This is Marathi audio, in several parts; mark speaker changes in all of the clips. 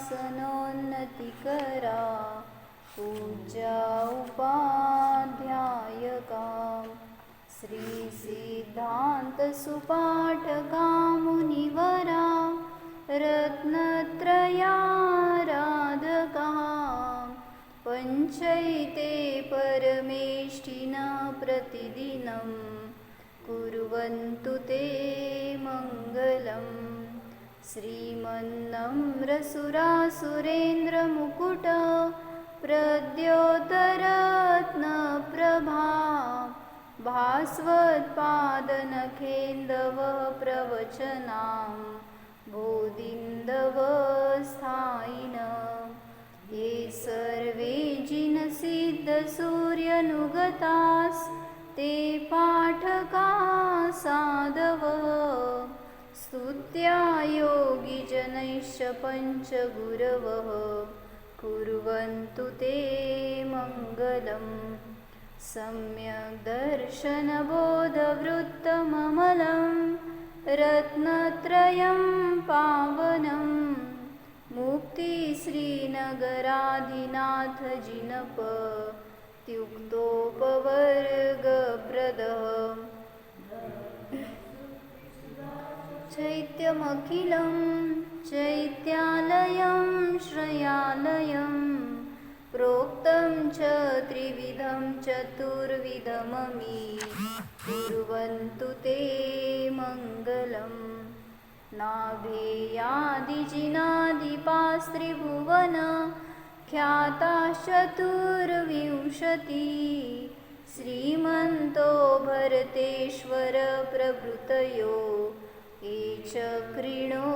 Speaker 1: शासनोन्नति करा पूज्या उपाध्यायका श्री सिद्धांत सुपाठका मुनिवरा रत्नत्रयाराधका पंचैते परमेष्ठिना प्रतिदिनं कुर्वन्तु ते मङ्गलम् श्रीमन्नम्रसुरासुरेन्द्रमुकुट प्रद्योतरत्नप्रभा भास्वत्पादनखेन्दव प्रवचनां बोधिन्दवस्थायिन ये सर्वे जिनसिद्धसूर्यनुगतास् ते पाठका साधव स्तुत्या योगिजनैश्च पञ्चगुरवः कुर्वन्तु ते मङ्गलम् सम्यक् दर्शनबोधवृत्तममलं रत्नत्रयं पावनं मुक्तिश्रीनगराधिनाथ जिनप त्युक्तोपवर्गप्रदः चैत्यमखिलं चैत्यालयं श्रयालयं प्रोक्तं च त्रिविधं चतुर्विधममी कुर्वन्तु ते मङ्गलम् नाभेयादिजिनादिपास्त्रिभुवन ख्याताश्चतुर्विंशति श्रीमन्तो भरतेश्वर प्रभृतयो ये चक्रिणो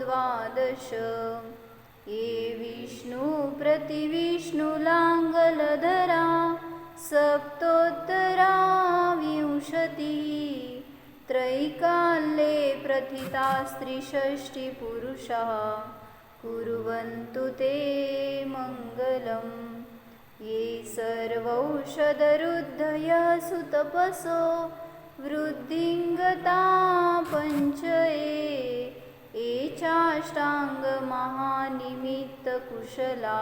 Speaker 1: द्वादश ये विष्णुप्रतिविष्णुलाङ्गलधरा सप्तोत्तरा विंशतिः त्रैकाल्ये प्रथितास्त्रिषष्टिपुरुषाः कुर्वन्तु ते मङ्गलम् ये सर्वौषधरुद्धयः सुतपसो वृद्धिङ्गता पञ्चये चाष्टाङ्गमहानिमित्तकुशला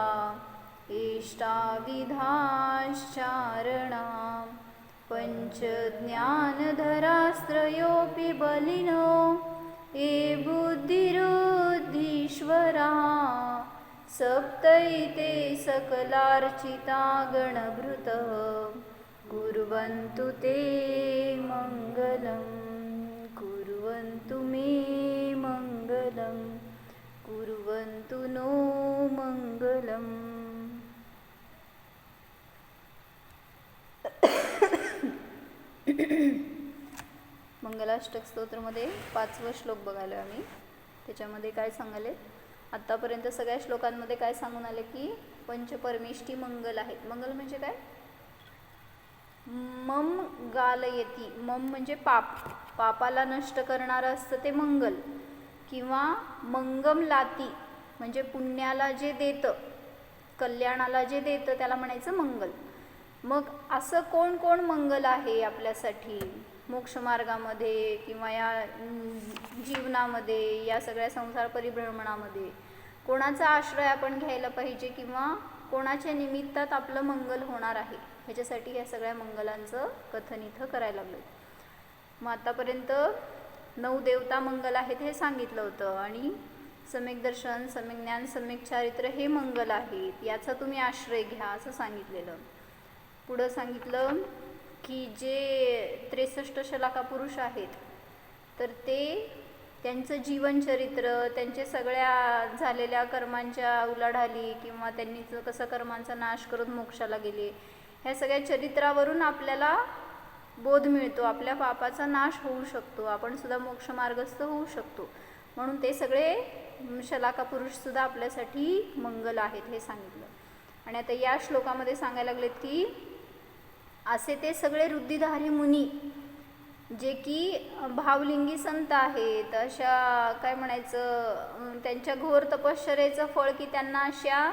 Speaker 1: एष्टाविधाश्चारणा पञ्चज्ञानधरास्त्रयोऽपि बलिनो ये बुद्धिरुद्धीश्वरा सप्तैते सकलार्चिता गणभृतः कुर्वन्तु ते मङ्गलम् कुर्वन्तु मे मङ्गलम् कुर्वन्तु नो मङ्गलम्। मंगलाष्टक स्तोत्रमध्ये 5वा श्लोक बघायला आम्ही. त्याच्यामध्ये काय सांगाले, आत्तापर्यंत सगळ्या श्लोकांमध्ये काय सांगून आले की पंचपरमेष्ठी मंगल आहेत. मंगल म्हणजे काय? मम गालयती. मम म्हणजे पाप, पापाला नष्ट करणारं असतं ते मंगल. किंवा मंगम लाती म्हणजे पुण्याला जे देतं, कल्याणाला जे देतं त्याला म्हणायचं मंगल. मग असं कोण कोण मंगल आहे आपल्यासाठी मोक्षमार्गामध्ये किंवा या जीवनामध्ये, या सगळ्या संसार परिभ्रमणामध्ये कोणाचा आश्रय आपण घ्यायला पाहिजे किंवा कोणाच्या निमित्तात आपलं मंगल होणार आहे, ह्याच्यासाठी या सगळ्या मंगलांचं कथन इथं करायला लागलं. मग आतापर्यंत 9 देवता मंगल आहेत हे सांगितलं होतं आणि सम्यक दर्शन, सम्यक ज्ञान, सम्यक चारित्र हे मंगल आहेत, याचा तुम्ही आश्रय घ्या असं सांगितलेलं. पुढं सांगितलं की जे 63 शलाका पुरुष आहेत तर ते त्यांचं जीवनचरित्र, त्यांचे सगळ्या झालेल्या कर्मांच्या उलाढाली किंवा त्यांनी कसं कर्मांचा नाश करून मोक्षाला गेले, ह्या सगळ्या चरित्रावरून आपल्याला बोध मिळतो, आपल्या पापाचा नाश होऊ शकतो, आपण सुद्धा मोक्षमार्गस्थ होऊ शकतो. म्हणून ते सगळे शलाका पुरुषसुद्धा आपल्यासाठी मंगल आहेत हे सांगितलं. आणि आता या श्लोकामध्ये सांगायला लागलेत की असे ते सगळे रुद्धिधारी मुनी जे की भावलिंगी संत आहेत, अशा काय म्हणायचं त्यांच्या घोर तपश्चर्येचं फळ की त्यांना अशा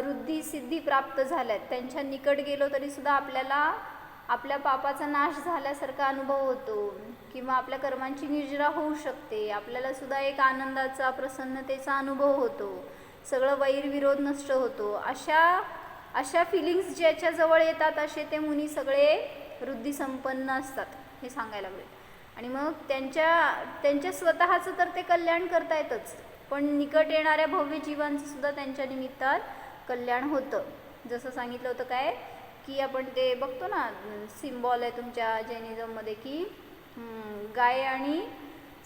Speaker 1: रुद्धी सिद्धी प्राप्त झाल्यात. त्यांच्या निकट गेलो तरीसुद्धा आपल्याला आपल्या पापाचा नाश झाल्यासारखा अनुभव होतो किंवा आपल्या कर्मांची निर्जरा होऊ शकते, आपल्याला सुद्धा एक आनंदाचा प्रसन्नतेचा अनुभव होतो. सगळं वैरविरोध नष्ट होतो. अशा फिलिंग्स ज्याच्या जवळ येतात असे ते मुनी सगळे वृद्धिसंपन्न असतात हे सांगायला लागले. आणि मग त्यांच्या स्वतःचं तर ते कल्याण करता येतच, पण निकट येणाऱ्या भव्य जीवांचं सुद्धा त्यांच्या निमित्तात कल्याण होतं. जसं सांगितलं होतं काय की आपण ते बघतो ना, सिम्बॉल आहे तुमच्या जैनिझममध्ये की गाय आणि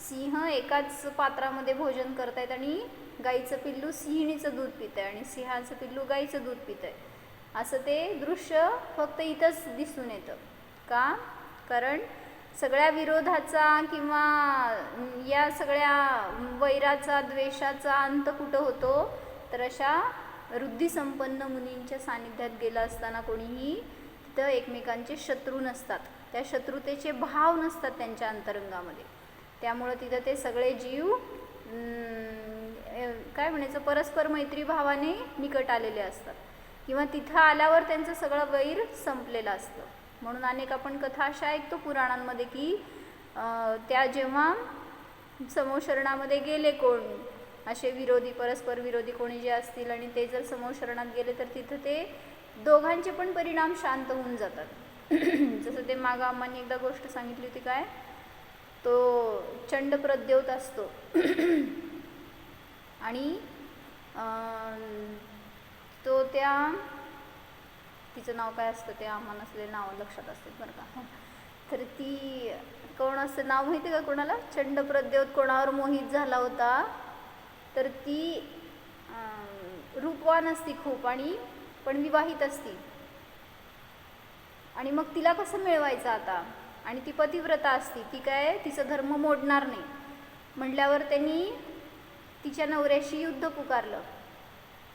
Speaker 1: सिंह एकाच पात्रामध्ये भोजन करतायत आणि गाईचं पिल्लू सिंहिणीचं दूध पित आहे आणि सिंहाचं पिल्लू गाईचं दूध पित आहे. असं ते दृश्य फक्त इथंच दिसून येतं. का? कारण सगळ्या विरोधाचा किंवा या सगळ्या वैराचा द्वेषाचा अंत कुठं होतो तर अशा वृद्धिसंपन्न मुनींच्या सानिध्यात गेला असताना कोणीही तिथं एकमेकांचे शत्रू नसतात, त्या शत्रुतेचे भाव नसतात त्यांच्या अंतरंगामध्ये. त्यामुळं तिथं ते सगळे जीव काय म्हणायचं परस्पर मैत्री भावाने निकट आलेले असतात किंवा तिथं आल्यावर त्यांचं सगळं वैर संपलेलं असतं. म्हणून अनेक आपण कथा अशा ऐकतो पुराणांमध्ये की त्या जेव्हा समोशरणामध्ये गेले कोण असे विरोधी परस्पर विरोधी कोणी जे असतील आणि ते जर समोशरणात गेले तर तिथं ते दोघांचे पण परिणाम शांत होऊन जातात. जसं ते मागं आम्हाने एकदा गोष्ट सांगितली होती काय, तो चंड प्रद्योत असतो आणि तो तिचं नाव काय असतं ते आम्हाला नसले नाव लक्षात असते बरं का. तर ती कोण असं नाव माहिती का कोणाला? चंड प्रद्योत कोणावर मोहित झाला होता तर ती रूपवान असती खूप आणि पण विवाहित असती आणि मग तिला कसं मिळवायचं आता, आणि ती पतिव्रता असती, ती काय तिचं धर्म मोडणार नाही म्हटल्यावर त्यांनी तिच्या नवऱ्याशी युद्ध पुकारलं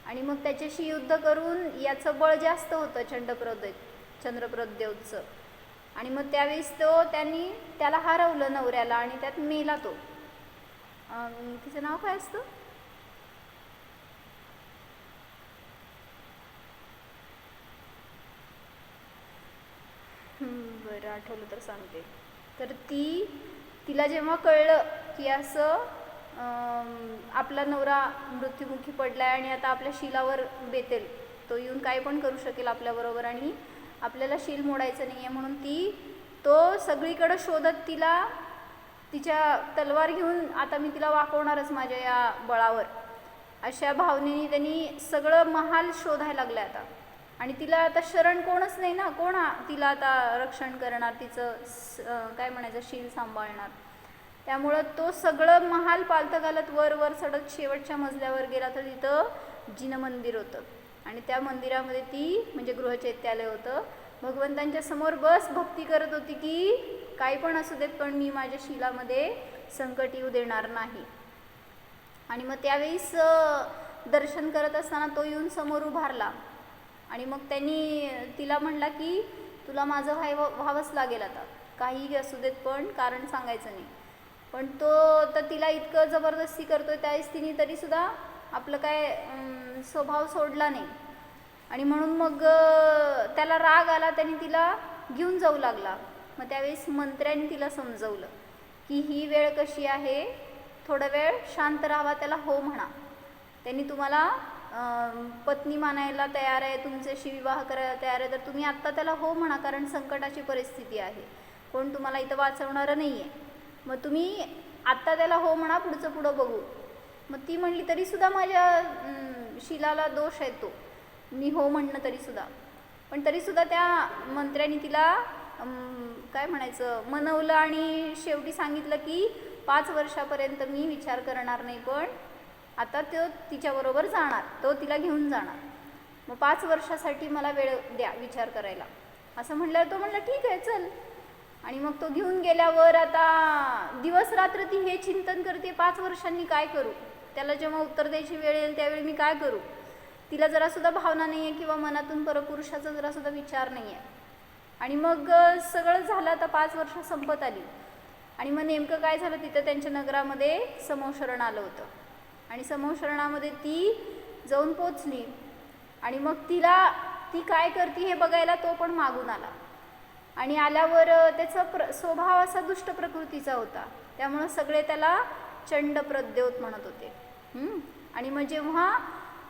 Speaker 1: आणि मग त्याच्याशी युद्ध करून याचं बळ जास्त होतं चंद्रप्रद्योतचं आणि मग त्यावेळेस त्यांनी त्याला हरवलं नवऱ्याला आणि त्यात मेला तो. तिचं नाव काय असतं? बरं आठवलं तर सांगते. तर तिला जेव्हा कळलं की असं आपला नवरा मृत्युमुखी पडलाय आणि आता आपल्या शिलावर बेतेल, तो येऊन काय पण करू शकेल आपल्याबरोबर आणि आपल्याला शील मोडायचं नाही आहे म्हणून तो सगळीकडं शोधत तिच्या तलवार घेऊन आता मी तिला वाकवणारच माझ्या या बळावर अशा भावनेने त्यांनी सगळं महाल शोधायला लागलं आता. आणि तिला आता शरण कोणच नाही ना, कोण तिला आता रक्षण करणार, तिचं काय म्हणायचं शील सांभाळणार. त्यामुळं तो सगळं महाल पालथं घालत वर चढत शेवटच्या मजल्यावर गेला तर तिथं जिनमंदिर होतं आणि त्या मंदिरामध्ये ती म्हणजे गृहचैत्यालय होतं. भगवंतांच्या समोर बस भक्ती करत होती की काही पण असू देत पण मी माझ्या शिलामध्ये संकट येऊ देणार नाही. आणि मग त्यावेळेस दर्शन करत असताना तो येऊन समोर उभारला आणि मग त्यांनी तिला म्हणला की तुला माझं व्हावंच लागेल आता, काहीही असू देत पण कारण सांगायचं नाही. पण तर तिला इतकं जबरदस्ती करतोय त्यावेळेस तिने तरीसुद्धा आपलं काय स्वभाव सोडला नाही आणि म्हणून मग त्याला राग आला, त्याने तिला घेऊन जाऊ लागला. मग त्यावेळेस मंत्र्यांनी तिला समजवलं की ही वेळ कशी आहे, थोडा वेळ शांत राहावा, त्याला हो म्हणा, त्यांनी तुम्हाला पत्नी मानायला तयार आहे, तुमच्याशी विवाह करायला तयार आहे, तर तुम्ही आत्ता त्याला हो म्हणा कारण संकटाची परिस्थिती आहे, कोण तुम्हाला इथं वाचवणारं नाही आहे, मग तुम्ही आत्ता त्याला हो म्हणा, पुढं बघू. मग ती म्हणली तरीसुद्धा माझ्या शिलाला दोष आहे तो, मी हो म्हणणं तरीसुद्धा. पण तरीसुद्धा त्या मंत्र्यांनी तिला काय म्हणायचं मनवलं आणि शेवटी सांगितलं की 5 वर्षापर्यंत मी विचार करणार नाही, पण आता तो तिच्याबरोबर जाणार, तो तिला घेऊन जाणार, मग 5 वर्षासाठी मला वेळ द्या विचार करायला. असं म्हणल्यावर तो म्हणला ठीक आहे चल. आणि मग तो घेऊन गेल्यावर आता दिवस रात्र ती हे चिंतन करते 5 वर्षांनी काय करू, त्याला जेव्हा उत्तर द्यायची वेळ येईल त्यावेळी मी काय करू. तिला जरासुद्धा भावना नाही आहे किंवा मनातून परपुरुषाचा जरासुद्धा विचार नाही आहे. आणि मग सगळं झालं, आता 5 वर्ष संपत आली आणि मग नेमकं काय झालं, तिथं त्यांच्या नगरामध्ये समोशरण आलं होतं आणि समोशरणामध्ये ती जाऊन पोचली आणि मग ती काय करते हे बघायला तो पण मागून आला आणि आल्यावर त्याचा स्वभाव असा दुष्ट प्रकृतीचा होता, त्यामुळं सगळे त्याला चंड प्रद्योत म्हणत होते. आणि मग जेव्हा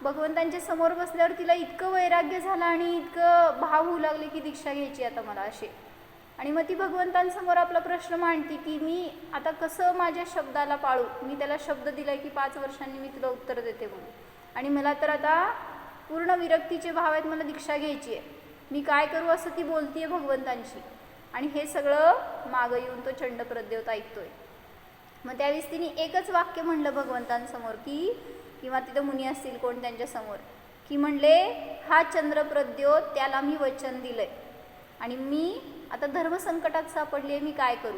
Speaker 1: भगवंतांच्या समोर बसल्यावर तिला इतकं वैराग्य झालं आणि इतकं भाव होऊ लागले की दीक्षा घ्यायची आता मला असे. आणि मग ती भगवंतांसमोर आपला प्रश्न मांडती की मी आता कसं माझ्या शब्दाला पाळू. मी त्याला शब्द दिला की 5 वर्षांनी मी तुला उत्तर देते म्हणून, आणि मला तर आता पूर्ण विरक्तीचे भाव आहेत, मला दीक्षा घ्यायची आहे, मी काय करू असं ती बोलतीये भगवंतांशी. आणि हे सगळं मागं येऊन तो चंडप्रद्योत ऐकतोय. मग त्यावेळेस तिने एकच वाक्य म्हणलं भगवंतांसमोर की, किंवा तिथं मुनी असतील कोण त्यांच्यासमोर, की म्हणले हा चंद्रप्रद्योत त्याला मी वचन दिलंय आणि मी आता धर्मसंकटात सापडली आहे, मी काय करू,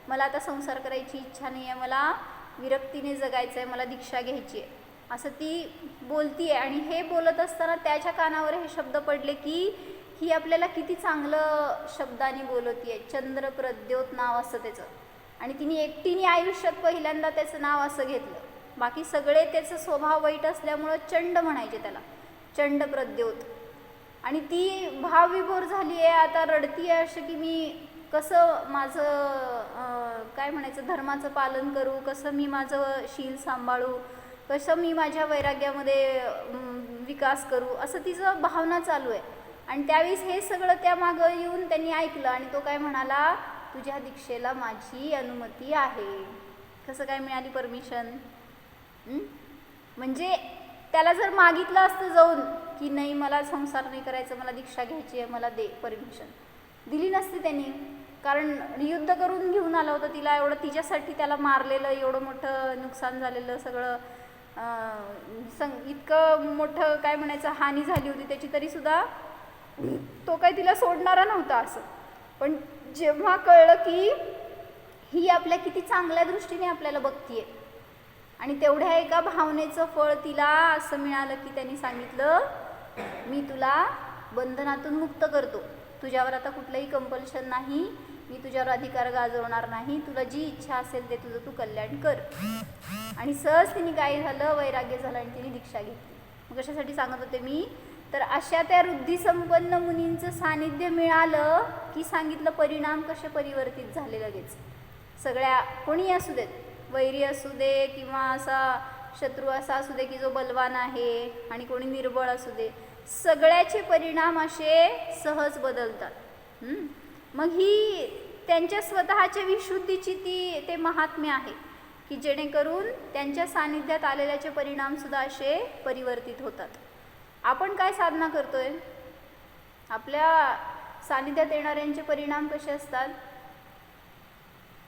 Speaker 1: मला आता संसार करायची इच्छा नाही आहे, मला विरक्तीने जगायचं आहे, मला दीक्षा घ्यायची आहे असं ती बोलती आहे. आणि हे बोलत असताना त्याच्या कानावर हे शब्द पडले की ही आपल्याला किती चांगलं शब्दाने बोलती आहे. चंद्रप्रद्योत नाव असं त्याचं, आणि तिने एकटीने आयुष्यात पहिल्यांदा त्याचं नाव असं घेतलं. बाकी सगळे त्याचा स्वभाव वाईट असल्यामुळं चंड म्हणायचे त्याला, चंडप्रद्योत. आणि ती भावविभोर झाली आहे, आता रडती आहे अशी की मी कसं माझं काय म्हणायचं धर्माचं पालन करू, कसं मी माझं शील सांभाळू, कसं मी माझ्या वैराग्यामध्ये विकास करू, असं तिचं भावना चालू आहे. आणि त्यावेळेस हे सगळं त्या मागं येऊन त्यांनी ऐकलं आणि तो काय म्हणाला, तुझ्या दीक्षेला माझी अनुमती आहे. कसं काय मिळाली परमिशन? म्हणजे त्याला जर मागितलं असतं जाऊन की नाही मला संसार नाही करायचं, मला दीक्षा घ्यायची आहे, मला दे परमिशन, दिली नसती त्यांनी. कारण युद्ध करून घेऊन आला होता तिला, एवढं तिच्यासाठी त्याला मारलेलं, एवढं मोठं नुकसान झालेलं सगळं, इतकं मोठं काय म्हणायचं हानी झाली होती त्याची, तरीसुद्धा तो काही तिला सोडणारा नव्हता असं. पण जेव्हा कळलं की ही आपल्या किती चांगल्या दृष्टीने आपल्याला बघतीये आणि तेवढ्या एका भावनेचं फळ तिला असं मिळालं की त्यांनी सांगितलं मी तुला बंधनातून मुक्त करतो, तुझ्यावर आता कुठलंही कंपल्शन नाही, मी तुझ्यावर अधिकार गाजवणार नाही, तुला जी इच्छा असेल ते तुझं तू कल्याण कर. आणि सहज तिने काय झालं, वैराग्य झालं आणि तिने दीक्षा घेतली. मग कशासाठी सांगत होते मी, तर अशा त्या रुद्धीसंपन्न मुनींचं सानिध्य मिळालं की सांगितलं परिणाम कसे परिवर्तित झाले लगेच. सगळ्या कोणी असू देत, वैरी असू दे किंवा असा शत्रू असा असू दे की जो बलवान आहे आणि कोणी निर्बळ असू दे, सगळ्याचे परिणाम असे सहज बदलतात. मग ही त्यांच्या स्वतःच्या विशुद्धीची ते महात्म्य आहे की जेणेकरून त्यांच्या सानिध्यात आलेल्याचे परिणामसुद्धा असे परिवर्तित होतात. आपण काय साधना करतोय, आपल्या सानिध्यात येणाऱ्यांचे परिणाम कसे असतात,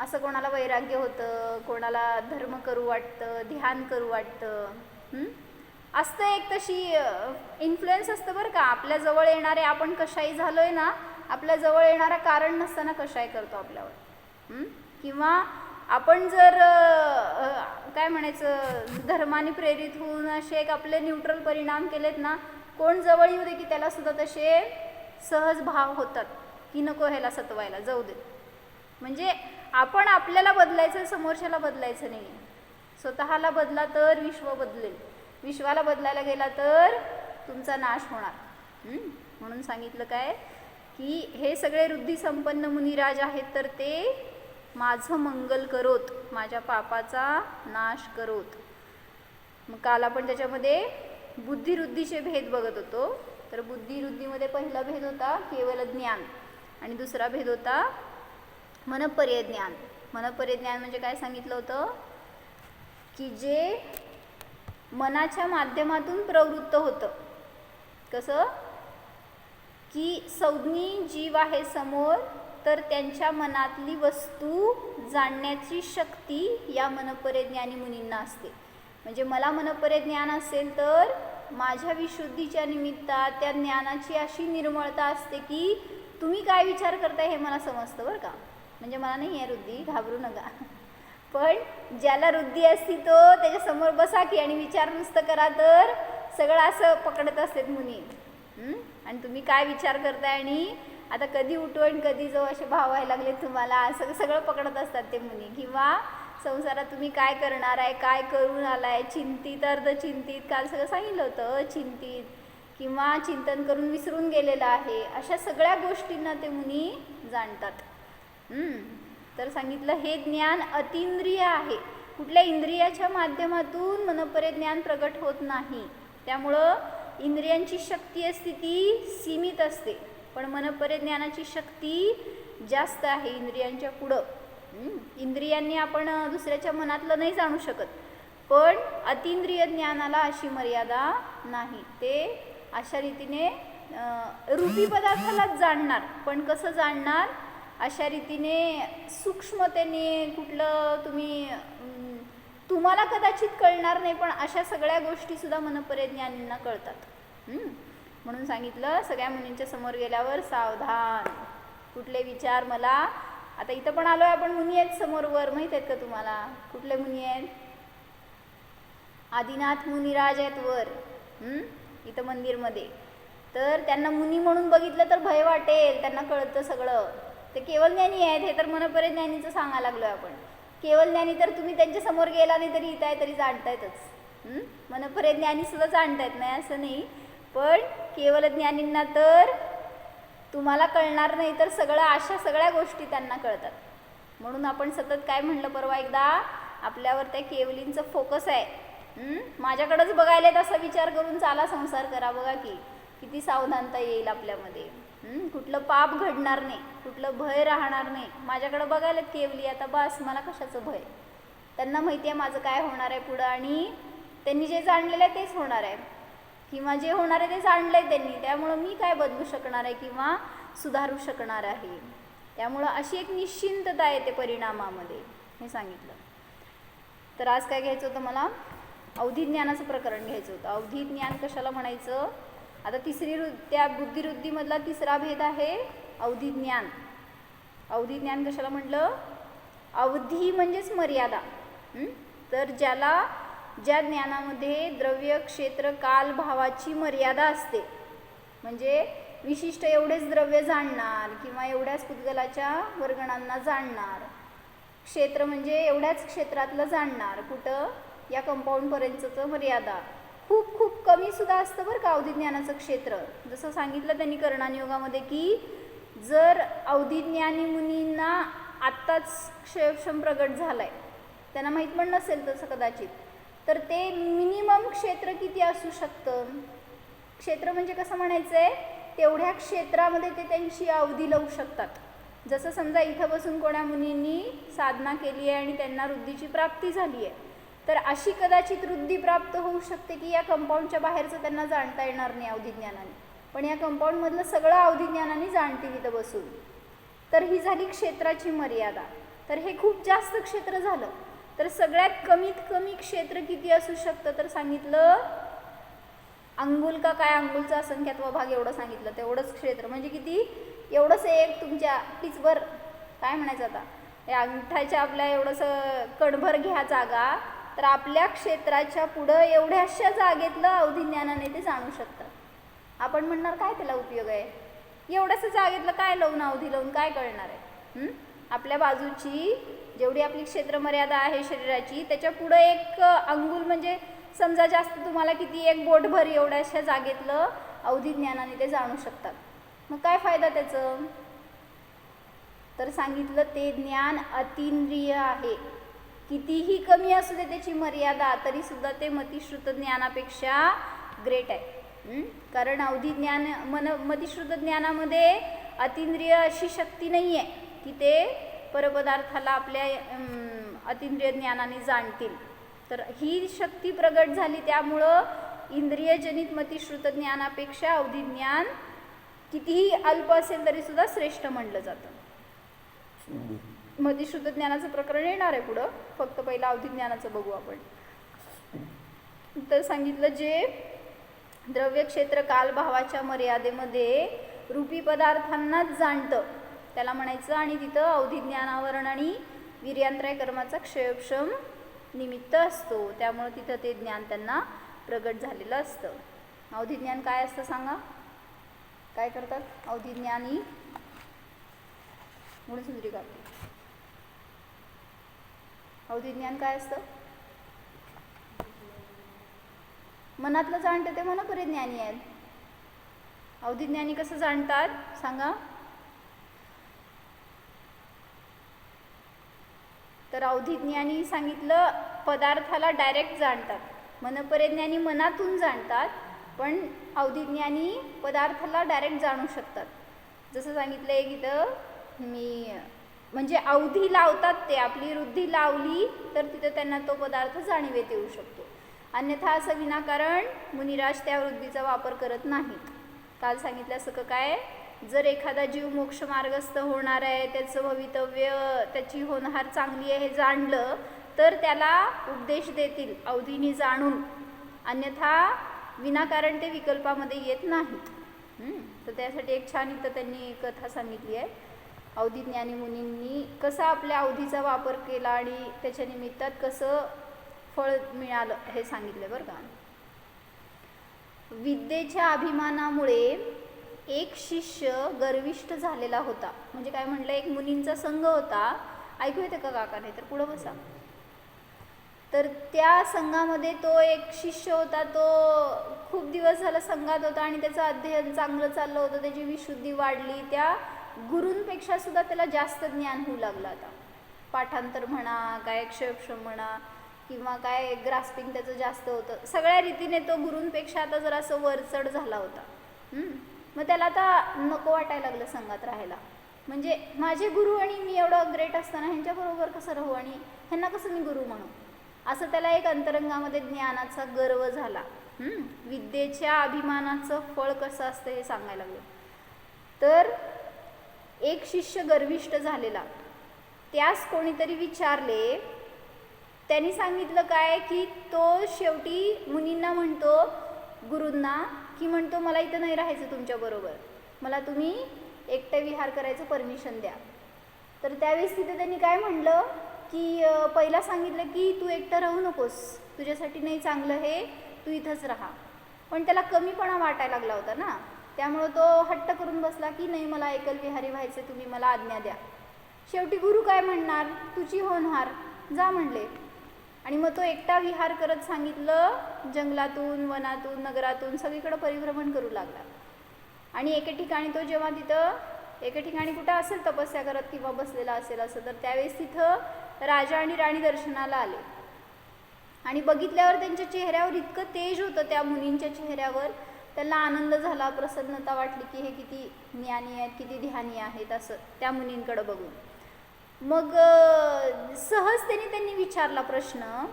Speaker 1: असं कोणाला वैराग्य होतं, कोणाला धर्म करू वाटतं, ध्यान करू वाटतं, असतं एक तशी इन्फ्लुएन्स असतं बरं का. आपल्या जवळ येणारे, आपण कशाही झालोय ना, आपल्या जवळ येणारा कारण नसताना कशाही करतो आपल्यावर. किंवा आपण जर काय म्हणायचं धर्माने प्रेरित होऊन असे एक आपले न्यूट्रल परिणाम केलेत ना, कोण जवळ येऊ दे की त्याला सुद्धा तसे सहज भाव होतात की नको ह्याला सतवायला जाऊ दे. म्हणजे आपण आपल्याला बदलायचं, समोरच्याला बदलायचं नाही. स्वतःला बदला तर विश्व बदलेल, विश्वाला बदलायला गेला तर तुमचा नाश होणार. म्हणून सांगितलं काय की हे सगळे रुद्धीसंपन्न मुनिराज आहेत तर ते माझं मंगल करोत, माझ्या पापाचा नाश करोत. मग काल आपण त्याच्यामध्ये बुद्धिरुद्धीचे भेद बघत होतो. तर बुद्धिरुद्धीमध्ये पहिला भेद होता केवल ज्ञान आणि दुसरा भेद होता मनपर्य ज्ञान. मनपर्य ज्ञान म्हणजे काय सांगितलं होतं की जे मनाच्या माध्यमातून प्रवृत्त होतं. कसं की संज्ञी जीव आहे समोर, तर त्यांच्या मनातली वस्तू जाणण्याची शक्ती या मनपर्य ज्ञानी मुनींना असते. म्हणजे मला मनपर्य ज्ञान असेल तर माझ्या विशुद्धीच्या निमित्तात त्या ज्ञानाची अशी निर्मळता असते की तुम्ही काय विचार करताय हे मला समजतं बरं का. म्हणजे मला नाही आहे रुद्धी, घाबरू नका. पण ज्याला रुद्धी असती तो त्याच्यासमोर बसा की आणि विचार नुसतं करा तर सगळं असं पकडत असतात मुनी. आणि तुम्ही काय विचार करताय आणि आता कधी उठू आणि कधी जाऊ असे भाव व्हायला लागले तुम्हाला, असं सगळं पकडत असतात ते मुनी. किंवा संसारात तुम्ही काय करणार आहे, काय करून आलाय, चिंतित अर्धचिंतित, काल सगळं सांगितलं होतं, अचिंतित किंवा चिंतन करून विसरून गेलेलं आहे, अशा सगळ्या गोष्टींना ते मुनी जाणतात. तर सांगितलं हे ज्ञान अतींद्रिय आहे, कुठल्या इंद्रियाच्या माध्यमातून मनपर्य ज्ञान प्रगट होत नाही. त्यामुळं इंद्रियांची शक्ती असते ती सीमित असते, पण मनपरिज्ञानाची शक्ती जास्त आहे इंद्रियांच्या पुढं. इंद्रियांनी आपण दुसऱ्याच्या मनातलं नाही जाणू शकत, पण अतिंद्रिय ज्ञानाला अशी मर्यादा नाही. ते अशा रीतीने रूपी पदार्थालाच जाणणार, पण कसं जाणणार, अशा रीतीने सूक्ष्मतेने कुठलं तुम्हाला कदाचित कळणार नाही, पण अशा सगळ्या गोष्टीसुद्धा मनपरिज्ञानींना कळतात. म्हणून सांगितलं सगळ्या मुनींच्या समोर गेल्यावर सावधान, कुठले विचार मला. आता इथं पण आलोय आपण, मुनी आहेत समोर वर, माहीत आहेत का तुम्हाला कुठले मुनी आहेत? आदिनाथ मुनिराज आहेत वर इथं मंदिरमध्ये. तर त्यांना मुनी म्हणून बघितलं तर भय वाटेल, त्यांना कळतं सगळं. ते केवळ ज्ञानी आहेत, हे तर मनपरिज्ञानीचं सांगायला लागलोय आपण. केवळ ज्ञानी तर तुम्ही त्यांच्या समोर गेला नाही तरी इथं आहे तरी जाणतायतच. मनपरिज्ञानी सुद्धा जाणतायत, नाही असं नाही, पण केवळ ज्ञानींना तर तुम्हाला कळणार नाही, तर अशा सगळ्या गोष्टी त्यांना कळतात. म्हणून आपण सतत काय म्हणलं परवा एकदा, आपल्यावर त्या केवलींचं फोकस आहे. माझ्याकडेच बघायला असा विचार करून चाला, संसार करा. बघा की किती सावधानता येईल आपल्यामध्ये. कुठलं पाप घडणार नाही, कुठलं भय राहणार नाही. माझ्याकडे बघायला केवली, आता बस मला कशाचं भय. त्यांना माहिती आहे माझं काय होणार आहे पुढं, आणि त्यांनी जे जाणलेलं आहे तेच होणार आहे, किंवा जे होणार आहे ते जाणलं आहे त्यांनी. त्यामुळं मी काय बदलू शकणार आहे किंवा सुधारू शकणार आहे. त्यामुळं अशी एक निश्चिंतता येते परिणामामध्ये, हे सांगितलं. तर आज काय घ्यायचं होतं मला, अवधी ज्ञानाचं प्रकरण घ्यायचं होतं. अवधी ज्ञान कशाला म्हणायचं. आता त्या बुद्धिवृत्तीमधला तिसरा भेद आहे अवधी ज्ञान. अवधी ज्ञान कशाला म्हटलं, अवधी म्हणजेच मर्यादा. तर ज्या ज्ञानामध्ये द्रव्य क्षेत्र काल भावाची मर्यादा असते, म्हणजे विशिष्ट एवढेच द्रव्य जाणणार किंवा एवढ्याच पुद्गलाच्या वर्गणांना जाणणार, क्षेत्र म्हणजे एवढ्याच क्षेत्रातलं जाणणार, कुठं या कंपाऊंडपर्यंतचं मर्यादा. खूप खूप कमी सुद्धा असतं बरं का अवधी ज्ञानाचं क्षेत्र. जसं सांगितलं त्यांनी कर्णानियोगामध्ये की जर अवधी ज्ञानी मुनींना आत्ताच क्षयक्षम प्रगट झालाय, त्यांना माहीत पण नसेल तसं कदाचित, तर ते मिनिमम क्षेत्र किती असू शकतं. क्षेत्र म्हणजे कसं म्हणायचं आहे, तेवढ्या क्षेत्रामध्ये ते त्यांची अवधी लावू शकतात. जसं समजा इथं बसून कोणा मुनींनी साधना केली आहे आणि त्यांना वृद्धीची प्राप्ती झाली आहे, तर अशी कदाचित वृद्धी प्राप्त होऊ शकते की या कंपाऊंडच्या बाहेरचं त्यांना जाणता येणार नाही अवधी ज्ञानाने, पण या कंपाऊंडमधलं सगळं अवधी ज्ञानाने जाणतील इथं बसून. तर ही झाली क्षेत्राची मर्यादा. तर हे खूप जास्त क्षेत्र झालं. तर सगळ्यात कमीत कमी क्षेत्र किती असू शकतं, तर सांगितलं अंगुल का काय, अंगुलचा असंख्यात्व भाग एवढं सांगितलं. तेवढंच क्षेत्र म्हणजे किती, एवढंच एक तुमच्या पिचभर काय म्हणायचं आता, या अंगठाच्या आपल्या एवढंसं कणभर घ्या जागा, तर आपल्या क्षेत्राच्या पुढं एवढ्याशा जागेतलं अवधी ज्ञानाने ते जाणू शकतात. आपण म्हणणार काय त्याला उपयोग आहे, एवढ्याशा जागेतलं काय लावून अवधी लावून काय कळणार आहे. आपल्या बाजूची जेवढी आपली क्षेत्रमर्यादा आहे शरीराची, त्याच्या पुढं एक अंगुल म्हणजे समजा जास्त तुम्हाला किती, एक बोटभर एवढ्याशा जागेतलं अवधी ज्ञानाने ते जाणू शकतात. मग काय फायदा त्याचं, तर सांगितलं ते ज्ञान अतींद्रिय आहे. कितीही कमी असू दे त्याची मर्यादा, तरी सुद्धा ते मतिश्रुत ज्ञानापेक्षा ग्रेट आहे. कारण अवधी ज्ञान मतिश्रुत ज्ञानामध्ये अतींद्रिय अशी शक्ती नाही आहे की ते परपदार्थाला आपल्या अतींद्रिय ज्ञानाने जाणतील. तर ही शक्ती प्रगट झाली, त्यामुळं इंद्रियजनित मतिश्रुत ज्ञानापेक्षा अवधी ज्ञान कितीही अल्प असेल तरी सुद्धा श्रेष्ठ म्हणलं जातं. मतिश्रुत ज्ञानाचं प्रकरण येणार आहे पुढं, फक्त पहिलं अवधी ज्ञानाचं बघू आपण. तर सांगितलं जे द्रव्य क्षेत्र कालभावाच्या मर्यादेमध्ये रूपी पदार्थांनाच जाणतं त्याला म्हणायचं, आणि तिथं अवधी ज्ञानावरण आणि वीर्यांतराय कर्माचा क्षयक्षम निमित्त असतो, त्यामुळं तिथं ते ज्ञान त्यांना प्रगट झालेलं असतं. अवधी ज्ञान काय असतं सांगा, काय करतात अवधी ज्ञानी म्हणून सुंदरी काढते. अवधी ज्ञान काय असतं, मनातलं जाणतं ते मनपरिज्ञानी आहेत. अवधी ज्ञानी कसं जाणतात सांगा, तर अवधी ज्ञानी सांगितलं पदार्थाला डायरेक्ट जाणतात. मनपरिज्ञानी मनातून जाणतात, पण अवधिज्ञानी पदार्थाला डायरेक्ट जाणू शकतात. जसं सांगितलं आहे इथं मी, म्हणजे अवधी लावतात ते, आपली वृद्धी लावली तर तिथं त्यांना तो पदार्थ जाणीवेत येऊ शकतो. अन्यथा असं विनाकारण मुनिराज त्या वृद्धीचा वापर करत नाहीत. काल सांगितल्यासारखं काय, जर एखादा जीव मोक्ष मार्गस्थ होणार आहे, त्याचं भवितव्य, त्याची होणहार चांगली आहे हे जाणलं तर त्याला उपदेश देतील अवधीनी जाणून, अन्यथा विनाकारण ते विकल्पामध्ये येत नाहीत. तर त्यासाठी एक छान इथं त्यांनी कथा सांगितली आहे. अवधिज्ञानी मुनींनी कसा आपल्या अवधीचा वापर केला आणि त्याच्या निमित्तात कसं फळ मिळालं हे सांगितलं बरं का. विद्येच्या अभिमानामुळे एक शिष्य गर्विष्ठ झालेला होता. म्हणजे काय म्हटलं, एक मुनींचा संघ होता. ऐकू येते का काका? नाही तर पुढं बसा. तर त्या संघामध्ये तो एक शिष्य होता, तो खूप दिवस झाला संघात होता आणि त्याचं अध्ययन चांगलं चाललं होतं, त्याची विशुद्धी वाढली. त्या गुरूंपेक्षा सुद्धा त्याला जास्त ज्ञान होऊ लागलं. आता पाठांतर म्हणा, काय क्षयक्षम म्हणा, किंवा काय ग्रास्पिंग त्याचं जास्त होतं. सगळ्या रीतीने तो गुरूंपेक्षा आता जरा असं वरचढ झाला होता. मग त्याला आता नको वाटायला लागलं संघात राहायला. म्हणजे माझे गुरु आणि मी एवढं ग्रेट असताना ह्यांच्याबरोबर कसं राहू आणि ह्यांना कसं मी गुरु म्हणू, असं त्याला एक अंतरंगामध्ये ज्ञानाचा गर्व झाला. विद्येच्या अभिमानाचं फळ कसं असतं हे सांगायला लागलं. तर एक शिष्य गर्विष्ठ झालेला, त्यास कोणीतरी विचारले. त्यांनी सांगितलं काय की तो शेवटी मुनींना म्हणतो, गुरूंना, की म्हणतो मला इथं नाही राहायचं तुमच्याबरोबर, मला तुम्ही एकटं विहार करायचं परमिशन द्या. तर त्यावेळेस तिथे त्यांनी काय म्हणलं की पहिला सांगितलं की तू एकटं राहू नकोस, तुझ्यासाठी नाही चांगलं हे, तू इथंच राहा. पण त्याला कमीपणा वाटायला लागला होता ना, त्यामुळं तो हट्ट करून बसला की नाही मला एकल विहारी व्हायचे, तुम्ही मला आज्ञा द्या. शेवटी गुरु काय म्हणणार, तुझी होणहार, जा म्हणले. आणि मग तो एकटा विहार करत सांगितलं, जंगलातून, वनातून, नगरातून सगळीकडं परिभ्रमण करू लागला. आणि एके ठिकाणी तो जेव्हा तिथं एके ठिकाणी कुठं असेल तपस्या करत किंवा बसलेला असेल असं, तर त्यावेळेस तिथं राजा आणि राणी दर्शनाला आले. आणि बघितल्यावर त्यांच्या चेहऱ्यावर इतकं तेज होतं, त्या मुनींच्या चेहऱ्यावर त्यांना आनंद झाला, प्रसन्नता वाटली की हे किती ज्ञानी आहेत, किती ध्यानी आहेत, असं त्या मुनींकडं बघून. मग सहजतेने त्यांनी विचारला प्रश्न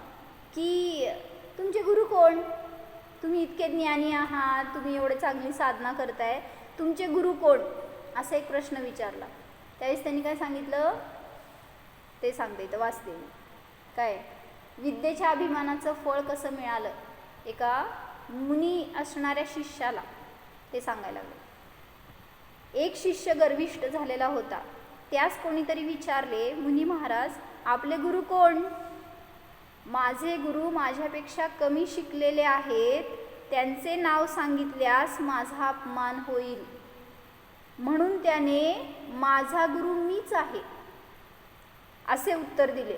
Speaker 1: की तुमचे गुरु कोण, तुम्ही इतके ज्ञानी आहात, तुम्ही एवढे चांगली साधना करताय, तुमचे गुरु कोण, असा एक प्रश्न विचारला. त्यावेळेस त्यांनी काय सांगितलं ते सांगते इथं, वाचते काय, विद्येच्या अभिमानाचं फळ कसं मिळालं एका मुनी असणाऱ्या शिष्याला ते सांगायला लागलं. एक शिष्य गर्विष्ठ झालेला होता, त्यास कोणीतरी विचारले, मुनी महाराज आपले गुरु कोण. माझे गुरु माझ्यापेक्षा कमी शिकलेले आहेत, त्यांचे नाव सांगितल्यास माझा अपमान होईल, म्हणून त्याने माझा गुरु मीच आहे असे उत्तर दिले.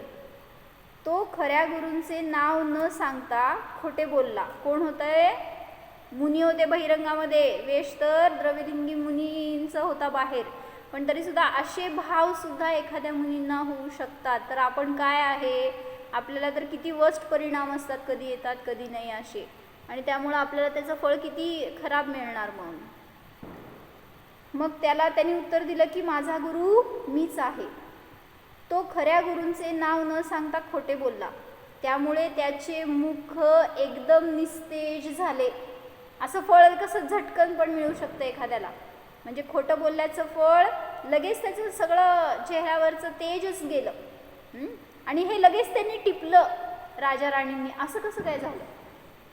Speaker 1: तो खऱ्या गुरूंचे नाव न सांगता खोटे बोलला. कोण होतंय, मुनी होते बहिरंगामध्ये, वेश तर द्रविलिंगी मुनींचा होता बाहेर, पण तरीसुद्धा असे भावसुद्धा एखाद्या मुनींना होऊ शकतात. तर आपण काय आहे, आपल्याला तर किती वर्स्ट परिणाम असतात, कधी येतात कधी नाही असे, आणि त्यामुळं आपल्याला त्याचं फळ किती खराब मिळणार. मग त्याला त्यांनी उत्तर दिलं की माझा गुरु मीच आहे. तो खऱ्या गुरूंचे नाव न सांगता खोटे बोलला, त्यामुळे त्याचे मुख एकदम निस्तेज झाले. असं फळ कसं झटकन पण मिळू शकतं एखाद्याला, म्हणजे खोटं बोलल्याचं फळ लगेच त्याचं सगळं चेहऱ्यावरचं तेजच गेलं. आणि हे लगेच त्यांनी टिपलं राजा राणींनी. असं कसं काय झालं,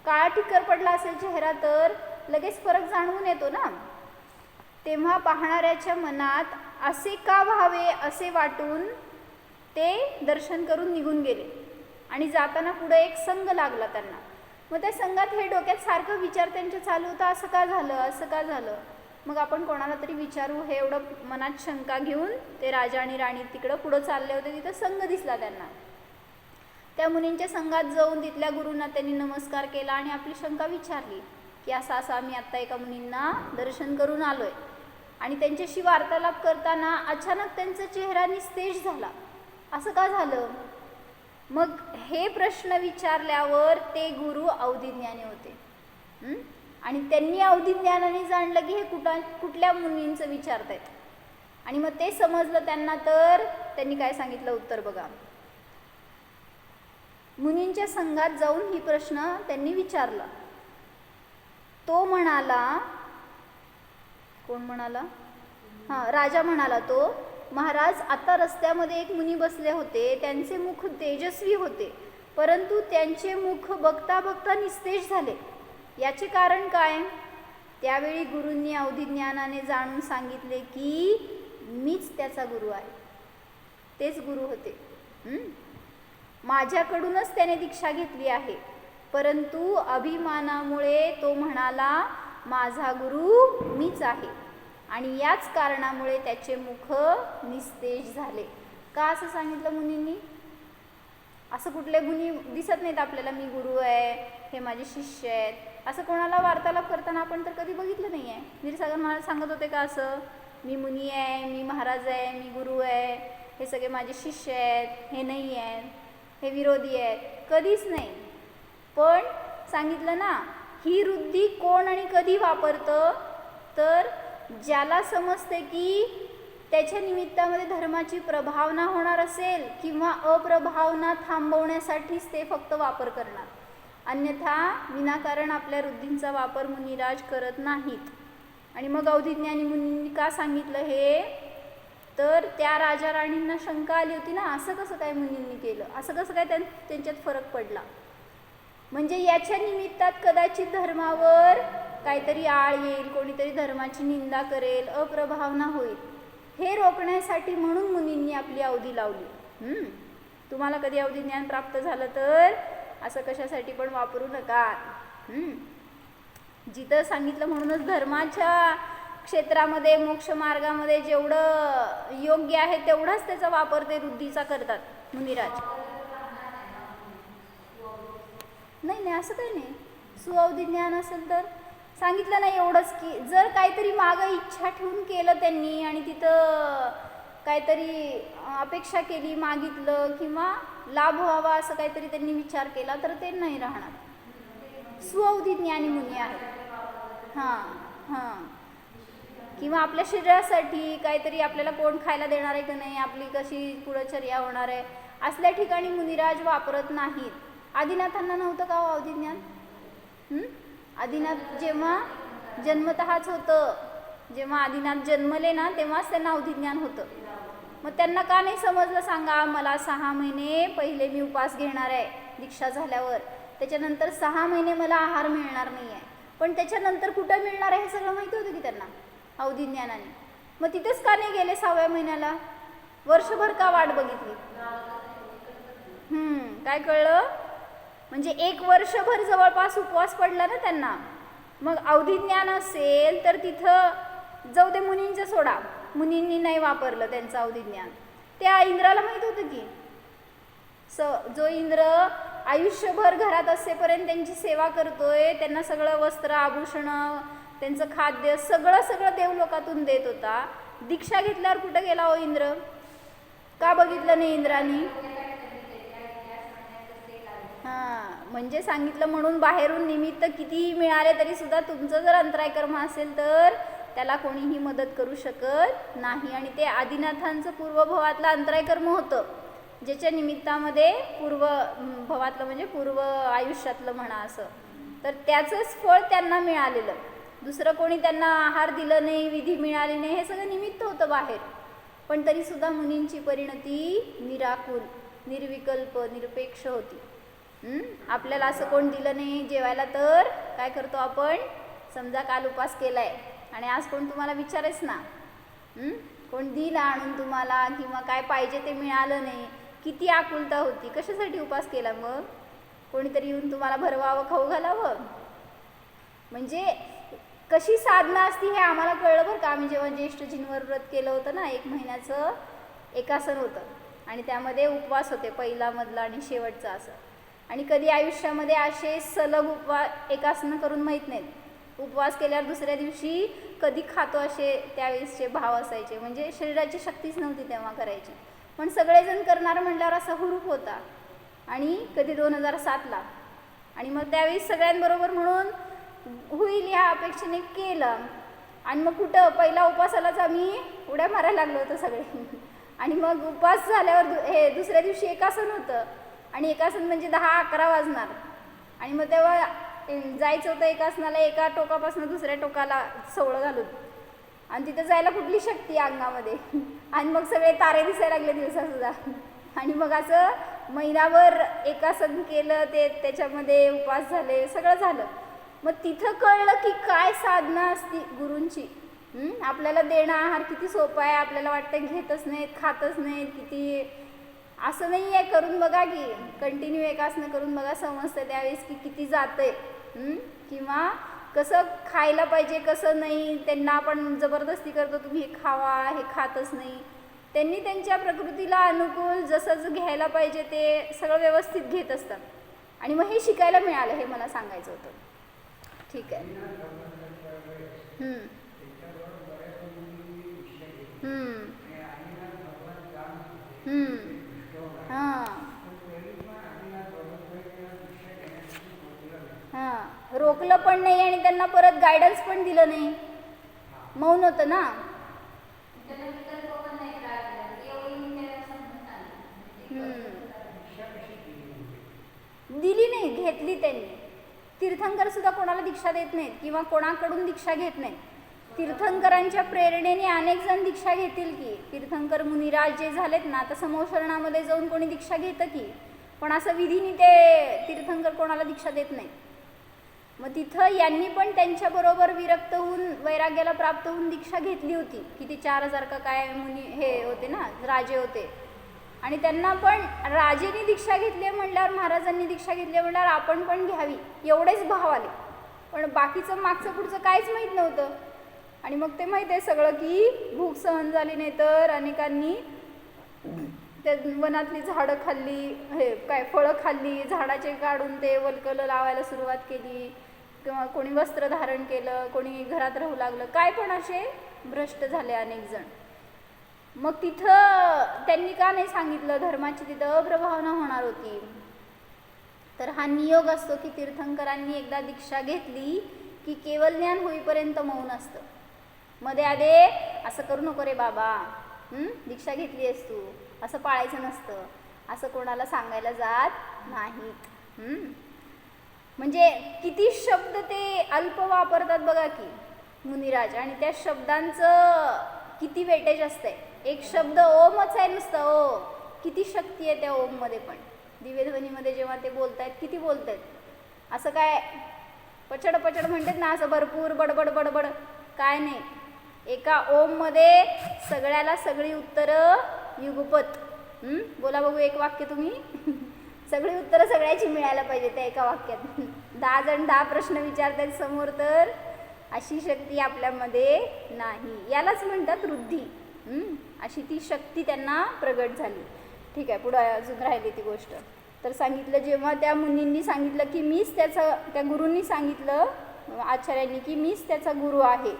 Speaker 1: काळा ठिक्कर पडला असेल चेहरा तर लगेच फरक जाणवून येतो ना. तेव्हा पाहणाऱ्याच्या मनात असे का व्हावे असे वाटून ते दर्शन करून निघून गेले. आणि जाताना पुढे एक संघ लागला त्यांना. मग त्या संघात हे डोक्यात सारखं विचार त्यांचे चालू होता, असं का झालं, असं का झालं. मग आपण कोणाला तरी विचारू हे एवढं मनात शंका घेऊन ते राजा आणि राणी तिकडं पुढं चालले होते. तिथं संघ दिसला त्यांना. त्या मुनींच्या संघात जाऊन तिथल्या गुरूंना त्यांनी नमस्कार केला आणि आपली शंका विचारली की असं असं आम्ही आत्ता एका मुनींना दर्शन करून आलोय. आणि त्यांच्याशी वार्तालाप करताना अचानक त्यांचा चेहरा निस्तेज झाला. असं का झालं. मग हे प्रश्न विचारल्यावर ते गुरु अवधिज्ञानी होते. आणि त्यांनी अवधिज्ञानाने जाणलं की हे कुठल्या मुनींचं विचारतायत. आणि मग ते समजलं त्यांना, तर त्यांनी काय सांगितलं उत्तर बघा. मुनींच्या संघात जाऊन ही प्रश्न त्यांनी विचारला. तो म्हणाला, कोण म्हणाला? राजा म्हणाला तो, महाराज, आता रस्त्यामध्ये एक मुनी बसले होते. त्यांचे मुख तेजस्वी होते, परंतु त्यांचे मुख बघता बघता निस्तेज झाले. याचे कारण काय? त्यावेळी गुरूंनी अवधिज्ञानाने जाणून सांगितले की मीच त्याचा गुरु आहे. तेच गुरु होते. माझ्याकडूनच त्याने दीक्षा घेतली आहे, परंतु अभिमानामुळे तो म्हणाला माझा गुरु मीच आहे, आणि याच कारणामुळे त्याचे मुख निस्तेज झाले. का असं सांगितलं मुनींनी? असं कुठले मुनी दिसत नाहीत आपल्याला, मी गुरु आहे, हे माझे शिष्य आहेत, असं कोणाला वार्तालाप करताना आपण तर कधी बघितलं नाही आहे. क्षीरसागर महाराज सांगत होते का असं, मी मुनी आहे, मी महाराज आहे, मी गुरु आहे, हे सगळे माझे शिष्य आहेत, हे नाही आहेत, हे विरोधी आहेत? कधीच नाही. पण सांगितलं ना, ही वृत्ती कोण आणि कधी वापरतं? तर ज्याला समजते की त्याच्या निमित्तामध्ये धर्माची प्रभावना होणार असेल किंवा अप्रभावना थांबवण्यासाठीच ते फक्त वापर करणार. अन्यथा विनाकारण आपल्या वृत्तींचा वापर मुनिराज करत नाहीत. आणि मग अवधिज्ञानी मुनींनी का सांगितलं हे? तर त्या राजा राणींना शंका आली होती ना, असं कसं काय मुनींनी केलं, असं कसं काय त्यांच्यात फरक पडला. म्हणजे याच्या निमित्तात कदाचित धर्मावर काहीतरी आळ येईल, कोणीतरी धर्माची निंदा करेल, अप्रभावना होईल, हे रोखण्यासाठी म्हणून मुनींनी आपली अवधी लावली. तुम्हाला कधी अवधिज्ञान प्राप्त झालं तर असं कशासाठी पण वापरू नका. जिथं सांगितलं, म्हणूनच धर्माच्या क्षेत्रामध्ये, मोक्ष मार्गामध्ये जेवढं योग्य आहे तेवढाच त्याचा वापर ते वृद्धीचा करतात मुनिराज. नाही, असं काही नाही. सुअवधी ज्ञान असेल तर सांगितलं नाही एवढंच की जर काहीतरी मागं इच्छा ठेवून केलं त्यांनी आणि तिथं काहीतरी अपेक्षा केली, मागितलं किंवा लाभ व्हावा असं काहीतरी त्यांनी विचार केला, तर ते नाही राहणार. सुअवधी ज्ञानी मुनी आहेत. किंवा आपल्या शरीरासाठी काहीतरी आपल्याला कोण खायला देणार आहे की नाही, आपली कशी पुढं चर्या होणार आहे, असल्या ठिकाणी मुनिराज वापरत नाहीत. आदिनाथांना नव्हतं का अवधी ज्ञान? आदिनाथ जेव्हा जन्मतःच होतं, जेव्हा आदिनाथ जन्मले ना तेव्हाच त्यांना अवधी ज्ञान होतं. मग त्यांना का नाही समजलं सांगा? मला 6 महिने पहिले मी उपास घेणार आहे दीक्षा झाल्यावर, त्याच्यानंतर 6 महिने मला आहार मिळणार नाही आहे. पण त्याच्यानंतर कुठं मिळणार आहे हे सगळं माहिती होतं की त्यांना अवधी ज्ञानाने. मग तिथेच का नाही गेले 6व्या महिन्याला? वर्षभर का वाट बघितली? काय कळलं? म्हणजे 1 वर्षभर जवळपास उपवास पडला ना त्यांना. मग अवधी ज्ञान असेल तर तिथं जाऊ दे, मुनींचं सोडा, मुनींनी नाही वापरलं त्यांचं अवधी ज्ञान. त्या इंद्राला माहीत होतं की जो इंद्र आयुष्यभर घरात असेपर्यंत त्यांची सेवा करतोय, त्यांना सगळं वस्त्र आभूषणं, त्यांचं खाद्य सगळं देवलोकातून देत होता, दीक्षा घेतल्यावर कुठं गेला हो इंद्र? का बघितलं नाही इंद्रानी? म्हणजे सांगितलं, म्हणून बाहेरून निमित्त कितीही मिळाले तरी सुद्धा तुमचं जर अंतराय कर्म असेल तर त्याला कोणीही मदत करू शकत नाही. आणि ते आदिनाथांचं पूर्वभवातलं अंतराय कर्म होतं, ज्याच्या निमित्तामध्ये पूर्व भवातलं म्हणजे पूर्व आयुष्यातलं म्हणा असं, तर त्याचंच फळ त्यांना मिळालेलं. दुसरं कोणी त्यांना आहार दिलं नाही, विधी मिळाली नाही, हे सगळं निमित्त होतं बाहेर. पण तरीसुद्धा मुनींची परिणती निराकुल, निर्विकल्प, निरपेक्ष होती. आपल्याला असं कोण दिलं नाही जेवायला तर काय करतो आपण? समजा काल उपास केलाय आणि आज कोण तुम्हाला विचारेस ना, कोण दिला आणून तुम्हाला किंवा काय पाहिजे ते मिळालं नाही, किती आकुलता होती. कशासाठी उपास केला? मग कोणीतरी येऊन तुम्हाला भरवावं, खाऊ घालावं. म्हणजे कशी साधना असती हे आम्हाला कळलं बरं का. आम्ही जेव्हा ज्येष्ठजींवर व्रत केलं होतं ना, 1 महिन्याचं एकासन होतं आणि त्यामध्ये उपवास होते, पहिला, मधला आणि शेवटचा असं. आणि कधी आयुष्यामध्ये असे सलग एकासनं करून माहीत नाहीत. उपवास केल्यावर दुसऱ्या दिवशी कधी खातो असे त्यावेळेसचे भाव असायचे. म्हणजे शरीराची शक्तीच नव्हती तेव्हा करायची, पण सगळेजण करणार म्हटल्यावर असा हुरूप होता. आणि कधी 2007ला. आणि मग त्यावेळी सगळ्यांबरोबर म्हणून होईल ह्या अपेक्षेने केलं. आणि मग कुठं पहिला उपासालाच आम्ही उड्या मारायला लागलो होतो सगळे. आणि मग उपास झाल्यावर हे दुसऱ्या दिवशी एकासन होतं. आणि एकासन म्हणजे 10-11 वाजणार. आणि मग तेव्हा जायचं होतं एकासनाला, एका टोकापासून दुसऱ्या टोकाला सवळं घालून. आणि तिथं जायला कुठली शक्ती अंगामध्ये. आणि मग सगळे तारे दिसायला लागले दिवसासुद्धा. आणि मग असं महिनाभर एकासन केलं, ते त्याच्यामध्ये उपास झाले, सगळं झालं. मग तिथं कळलं की काय साधना असती गुरूंची. आपल्याला देणं आहार किती सोपं आहे. आपल्याला वाटतं घेतच नाहीत, खातच नाहीत, किती असं नाही आहे. करून बघा की कंटिन्यू एकासनं करून बघा, समजतं त्यावेळेस की किती जातंय. किंवा कसं खायला पाहिजे, कसं नाही. त्यांना आपण जबरदस्ती करतो, तुम्ही हे खावा, हे खातच नाही. त्यांनी त्यांच्या प्रकृतीला अनुकूल जसं घ्यायला पाहिजे ते सगळं व्यवस्थित घेत असतात. आणि मग हे शिकायला मिळालं, हे मला सांगायचं होतं. ठीक आहे. हां हां, रोखलं पण नाही आणि त्यांना परत गायडन्स पण दिलं नाही. मौन होतं ना. दिली नाही, घेतली त्यांनी. तीर्थंकर सुद्धा कोणाला दीक्षा देत नाहीत किंवा कोणाकडून दीक्षा घेत नाहीत. तीर्थंकरांच्या प्रेरणेने अनेक जण दीक्षा घेतील की. तीर्थंकर मुनिराज जे झालेत ना, आता समोशरणामध्ये जाऊन कोणी दीक्षा घेतं की, पण असं विधीने ते तीर्थंकर कोणाला दीक्षा देत नाही. मग तिथं यांनी पण त्यांच्याबरोबर विरक्त होऊन, वैराग्याला प्राप्त होऊन दीक्षा घेतली होती. किती 4000 का काय मुनी हे होते ना, राजे होते. आणि त्यांना पण राजेने दीक्षा घेतली म्हटल्यावर, महाराजांनी दीक्षा घेतली म्हटल्यावर आपण पण घ्यावी, एवढेच भाव आले. पण बाकीचं मागचं पुढचं काहीच माहीत नव्हतं. आणि मग ते माहीत आहे सगळं की भूक सहन झाली नाही तर अनेकांनी त्या वनातली झाडं खाल्ली, हे काय फळं खाल्ली, झाडाचे काढून ते वल्कलं लावायला सुरुवात केली, किंवा कोणी वस्त्र धारण केलं, कोणी घरात राहू लागलं, काय पण असे भ्रष्ट झाले अनेक जण. मग तिथं त्यांनी का नाही सांगितलं, धर्माची तिथं अप्रभावना होणार होती. तर हा नियोग असतो की तीर्थंकरांनी एकदा दीक्षा घेतली की केवळ ज्ञान होईपर्यंत मौन असतं. मध्ये आधे असं करू नको रे बाबा, दीक्षा घेतली आहेस तू, असं पाळायचं नसतं, असं कोणाला सांगायला जात नाहीत. म्हणजे किती शब्द ते अल्प वापरतात बघा की मुनिराज. आणि त्या शब्दांचं किती वेटेज असतंय. एक शब्द ओमच आहे नुसतं, ओ किती शक्ती आहे त्या ओममध्ये. पण दिव्यध्वनीमध्ये जेव्हा ते बोलतायत, किती बोलतायत. असं काय पचड पचड म्हणतात ना, असं भरपूर बडबड बडबड काय नाही. एका ओममध्ये सगळ्याला सगळी उत्तरं युगपत. बोला बघू एक वाक्य तुम्ही. सगळी उत्तरं सगळ्याची मिळायला पाहिजे त्या एका वाक्यात. 10 जण 10 प्रश्न विचारतात समोर, तर अशी शक्ती आपल्यामध्ये नाही. यालाच म्हणतात वृद्धी. अशी ती शक्ती त्यांना प्रगट झाली. ठीक आहे, पुढं अजून राहिली ती गोष्ट. तर सांगितलं जेव्हा त्या मुनींनी सांगितलं की मीच त्याचा, त्या गुरूंनी सांगितलं आचार्यांनी की मीच त्याचा गुरु आहे,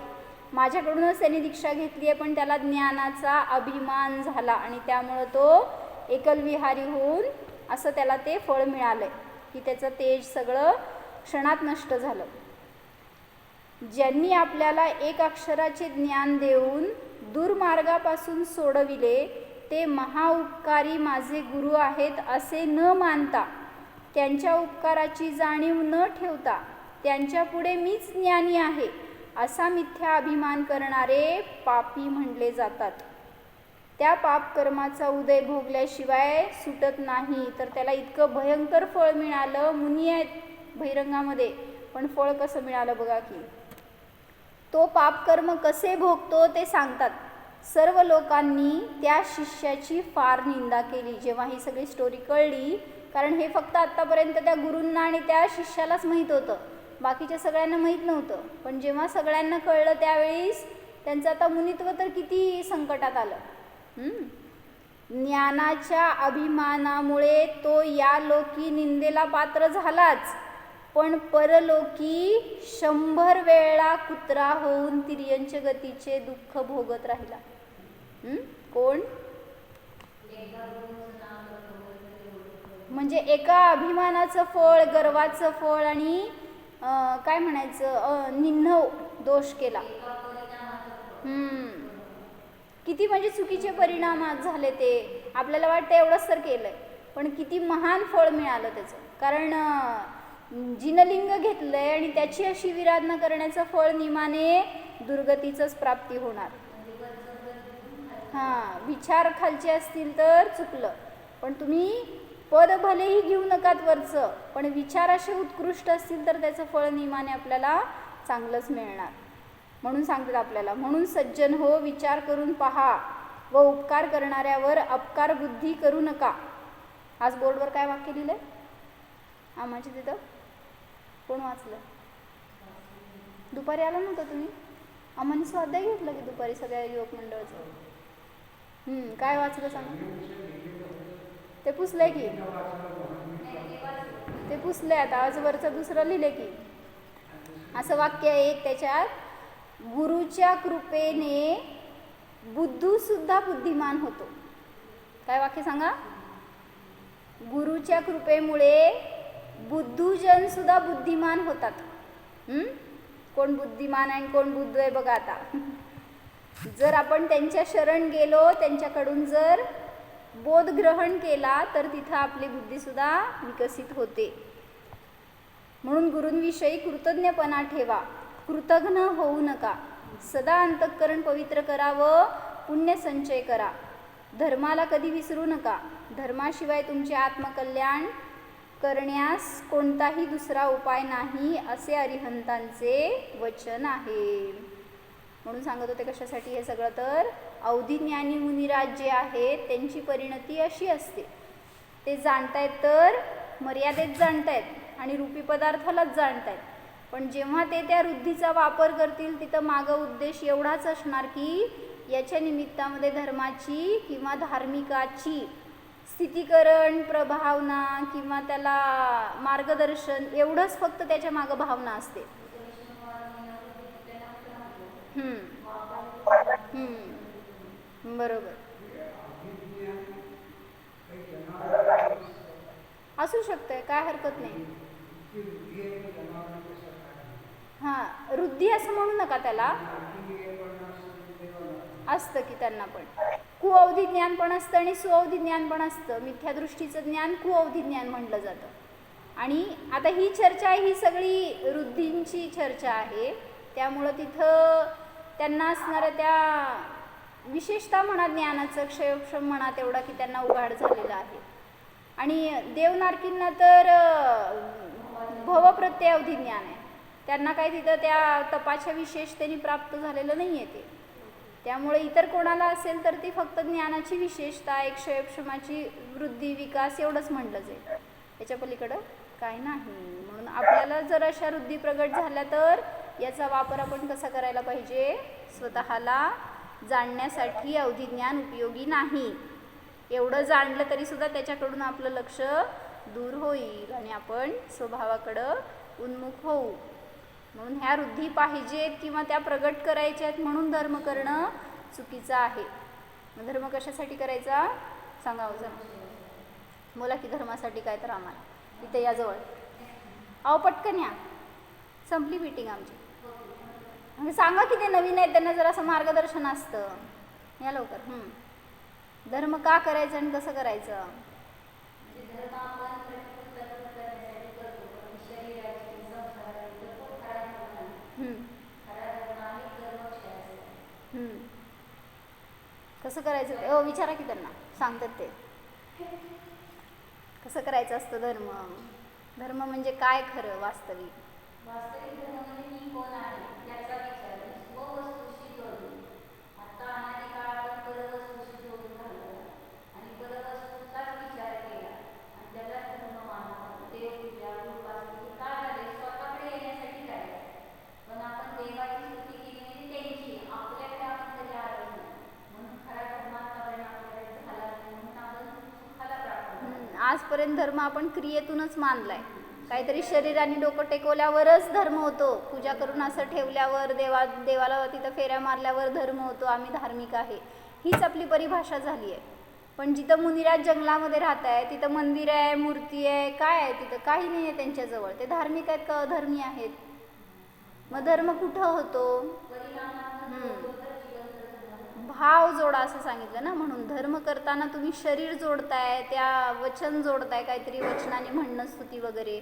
Speaker 1: माझ्याकडूनच त्यांनी दीक्षा घेतली आहे, पण त्याला ज्ञानाचा अभिमान झाला आणि त्यामुळं तो एकलविहारी होऊन असं त्याला ते फळ मिळालंय की त्याचं तेज सगळं क्षणात नष्ट झालं. ज्यांनी आपल्याला एक अक्षराचे ज्ञान देऊन दुर्मार्गापासून सोडविले ते महाउपकारी माझे गुरु आहेत असे न मानता, त्यांच्या उपकाराची जाणीव न ठेवता त्यांच्यापुढे मीच ज्ञानी आहे असा मिथ्या अभिमान करणारे पापी म्हणले जातात. त्या पापकर्माचा उदय भोगल्याशिवाय सुटत नाही. तर त्याला इतकं भयंकर फळ मिळालं. मुनी आहेत बहिरंगामध्ये, पण फळ कसं मिळालं बघा की. तो पापकर्म कसे भोगतो ते सांगतात. सर्व लोकांनी त्या शिष्याची फार निंदा केली जेव्हा ही सगळी स्टोरी कळली. कारण हे फक्त आत्तापर्यंत त्या गुरूंना आणि त्या शिष्यालाच माहीत होतं, बाकीच्या सगळ्यांना माहीत नव्हतं. पण जेव्हा सगळ्यांना कळलं त्यावेळेस त्यांचं आता मुनित्व तर किती संकटात आलं. ज्ञानाच्या अभिमानामुळे तो या लोकी निंदेला पात्र झालाच, पण परलोकी 100 वेळा कुत्रा होऊन तिर्यंच गतीचे दुःख भोगत राहिला. कोण? म्हणजे एका अभिमानाचं फळ, गर्वाचं फळ आणि काय म्हणायचं निन्नव दोष केला. किती म्हणजे चुकीचे परिणाम झाले ते. आपल्याला वाटतं एवढंच तर केलंय, पण किती महान फळ मिळालं त्याचं. कारण जिनलिंग घेतलंय आणि त्याची अशी विराधना करण्याचं फळ निमाने दुर्गतीचंच प्राप्ती होणार. हां, विचार खालचे असतील तर चुकलं, पण तुम्ही पद भलेही घेऊ नकात वरचं, पण विचार असे उत्कृष्ट असतील तर त्याचं फळ निमाने आपल्याला चांगलंच मिळणार. म्हणून सांगतात आपल्याला, म्हणून सज्जन हो, विचार करून पहा व उपकार करणाऱ्यावर अपकार बुद्धी करू नका. आज बोर्डवर काय वाक्य लिहिलंय आम्हाच्या तिथं? कोण वाचलं? दुपारी आला नव्हता तुम्ही? आम्हाने स्वाध्याय घेतलं की दुपारी सगळ्या युवक मंडळाचं. काय वाचलं सांग? ते पुसलंय की? ते पुसलंय आता. आजवरचं दुसरं लिहिले की. असं वाक्य आहे एक त्याच्यात, गुरुच्या कृपेने बुद्धू सुद्धा बुद्धिमान होतो. काय वाक्य सांगा? गुरुच्या कृपेमुळे बुद्धूजन सुद्धा बुद्धिमान होतात. कोण बुद्धिमान आहे कोण बुद्धू आहे बघा आता. जर आपण त्यांच्या शरण गेलो, त्यांच्याकडून जर बोध ग्रहण केला, तर तिथं आपली बुद्धी सुद्धा विकसित होते. म्हणून गुरूंविषयी कृतज्ञपणा ठेवा, कृतघ्न होऊ नका. सदा अंतःकरण पवित्र करा व पुण्य संचय करा. धर्माला कधी विसरू नका. धर्माशिवाय तुमचे आत्मकल्याण करण्यास कोणताही दुसरा उपाय नाही, असे अरिहंतांचे वचन आहे. म्हणून सांगत होते कशासाठी हे सगळं? तर अवधी ज्ञानी मुनिराज जे आहेत त्यांची परिणती अशी असते, ते जाणतायत तर मर्यादेत जाणतायत आणि रूपी पदार्थालाच जाणतायत, पण जेव्हा ते त्या रुद्धीचा वापर करतील तिथं मागं उद्देश एवढाच असणार की याच्या निमित्तामध्ये धर्माची किंवा धार्मिकाची स्थितीकरण, प्रभावना किंवा त्याला मार्गदर्शन, एवढंच फक्त त्याच्या मागं भावना असते. बरोबर. असू शकतंय, काय हरकत नाही. हां, रुद्धी असं म्हणू नका त्याला. असतं की त्यांना पण कुअवधी ज्ञान पण असतं आणि सुअवधी ज्ञान पण असतं. मिथ्यादृष्टीचं ज्ञान कुअवधी ज्ञान म्हटलं जातं. आणि आता ही चर्चा ही सगळी रुद्धींची चर्चा आहे, त्यामुळं तिथं त्यांना असणाऱ्या त्या विशेषता म्हणा ज्ञानाचं, क्षयक्षम म्हणा तेवढा की त्यांना उघाड झालेला आहे. आणि देवनारकींना तर भवप्रत्यय अवधी ज्ञान आहे. त्यांना काय तिथं त्या तपाच्या विशेषतेने प्राप्त झालेलं नाही आहे ते. त्यामुळे इतर कोणाला असेल तर ती फक्त ज्ञानाची विशेषता, एक क्षयक्षमाची वृद्धी, विकास एवढंच म्हटलं जाईल, याच्या पलीकडं काय नाही. म्हणून आपल्याला जर अशा वृद्धी प्रगट झाल्या तर याचा वापर आपण कसा करायला पाहिजे? स्वतःला जाणण्यासाठी अवधी ज्ञान उपयोगी नाही. एवढं जाणलं तरी सुद्धा त्याच्याकडून आपलं लक्ष दूर होईल आणि आपण स्वभावाकडं उन्मुख होऊ. म्हणून ह्या वृद्धी पाहिजेत किंवा त्या प्रगट करायच्या आहेत म्हणून धर्म करणं चुकीचं आहे. धर्म कशासाठी करायचा सांगावं जरा. बोला की धर्मासाठी काय? तर आम्हाला इथे याजवळ पटकन या, संपली मीटिंग आमची. म्हणजे सांगा की ते नवीन आहेत त्यांना जरा असं मार्गदर्शन असतं. या लवकर. धर्म का करायचं आणि कसं करायचं? कसं करायचं? विचारा की त्यांना, सांगतात ते. कसं करायचं असतं धर्म? धर्म म्हणजे काय खरं वास्तविक? धर्म म्हणजे मी कोण आहे याचा विचार, स्ववस्तूशी जोडून. आता अनादी काळात परवस्तूशी जोडून राहिलं आणि परवस्तूचाच विचार केला आणि त्याला धर्म मानतात. देवपूजा, उपासना का झाले? स्वतःकडे येण्यासाठी करायचं. पण आपण देवाची स्तुती केली म्हणजे त्यांची, आपल्याकडे आपण कधी आलो नाही. म्हणून खरा धर्माचा परिणाम झाला नाही, म्हणून आपण सुखाला प्राप्त. आजपर्यंत धर्म आपण क्रियेतूनच मानलाय. काहीतरी शरीराने डोकं टेकवल्यावरच धर्म होतो. पूजा करून असं ठेवल्यावर, देवाला तिथं फेऱ्या मारल्यावर धर्म होतो, आम्ही धार्मिक आहे. हीच आपली परिभाषा झाली आहे. पण जिथं मुनिराज जंगलामध्ये राहत आहे तिथं मंदिर आहे, मूर्ती आहे, काय आहे तिथं? काही नाही आहे त्यांच्याजवळ. ते धार्मिक आहेत का अधर्मी आहेत? मग धर्म कुठं होतो? भाव जोडा असं सांगितलं ना. म्हणून धर्म करताना तुम्ही शरीर जोडताय, त्या वचन जोडताय, काहीतरी वचनाने म्हणणं, स्तुती वगैरे,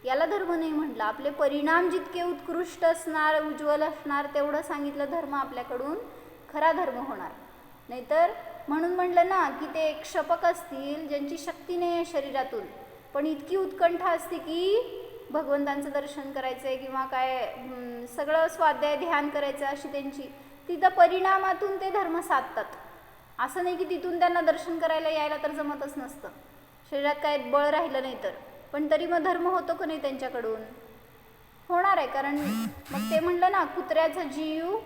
Speaker 1: याला धर्म नाही म्हटलं. आपले परिणाम जितके उत्कृष्ट असणार, उज्ज्वल असणार, तेवढं सांगितलं धर्म आपल्याकडून खरा धर्म होणार. नाहीतर म्हणून म्हटलं ना की ते क्षपक असतील ज्यांची शक्ती नाही आहे शरीरातून, पण इतकी उत्कंठा असते की भगवंतांचं दर्शन करायचं आहे किंवा काय सगळं स्वाध्याय ध्यान करायचं अशी त्यांची, तिथं परिणामातून ते धर्म साधतात. असं नाही की तिथून त्यांना दर्शन करायला यायला तर जमतच नसतं, शरीरात काय बळ राहिलं नाही तर, पण तरी मग धर्म होतो का नाही त्यांच्याकडून? होणार आहे. कारण मग ते म्हणलं ना, कुत्र्याचा जीव